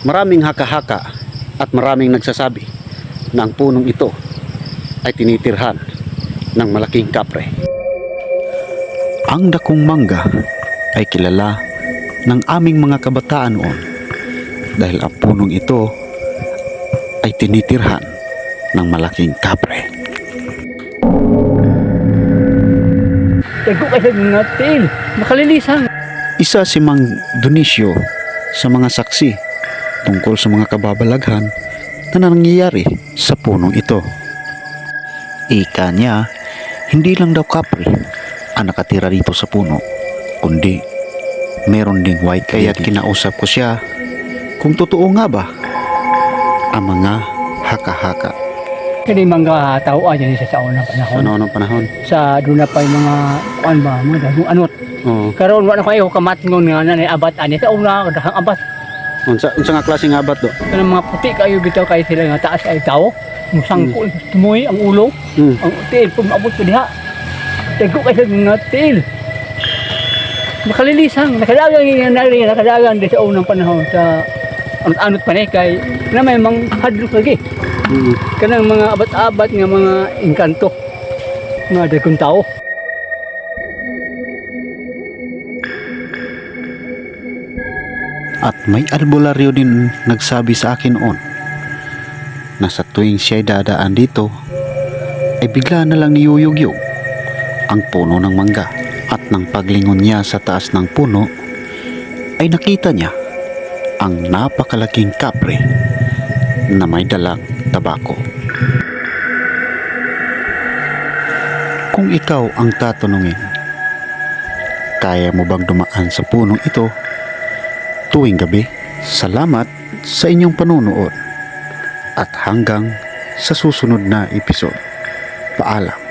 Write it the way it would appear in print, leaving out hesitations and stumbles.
Maraming haka-haka at maraming nagsasabi na ang punong ito ay tinitirhan ng malaking kapre. Ang dakong mangga ay kilala ng aming mga kabataan noon dahil ang punong ito ay tinitirhan ng malaking kapre. Tago kasi mga tail, makalilisan. Isa si Mang Dionisio sa mga saksi tungkol sa mga kababalaghan na nangyayari sa punong ito. Ika niya, hindi lang daw kapre ang nakatira dito sa puno, kundi meron ding white lady. Kaya kinausap ko siya kung totoo nga ba ang mga haka-haka. Kani mga tao ayan sa unang panahon. Ano anong panahon? Sa doon na pa yung mga kuan ba mo dahil anot. Oo. Karon wala kayo kamatngon nga na abat ani sa una dahang abat. Unsa nga klaseng abat do? Kanang mga puti kayo bitaw kay sila nga taas ay tao. Musangko tumoy ang ulo. Ang tail pum abot pa diha. Tago kasi mga tail. Makalilisan, nakadagan nga nari nakadagan di sa unang panahon sa anot pa ni kay na may mang hadlok lagi. Kanang mga abat-abat nga mga engkanto nga dagkong tao. At may albularyo din nagsabi sa akin noon na sa tuwing siya'y dadaan dito ay bigla na lang niyuyugyug ang puno ng mangga at nang paglingon niya sa taas ng puno ay nakita niya ang napakalaking kapre na may dalang tabako. Kung ikaw ang tatanungin, kaya mo bang dumaan sa punong ito tuwing gabi? Salamat sa inyong panunood at hanggang sa susunod na episode. Paalam.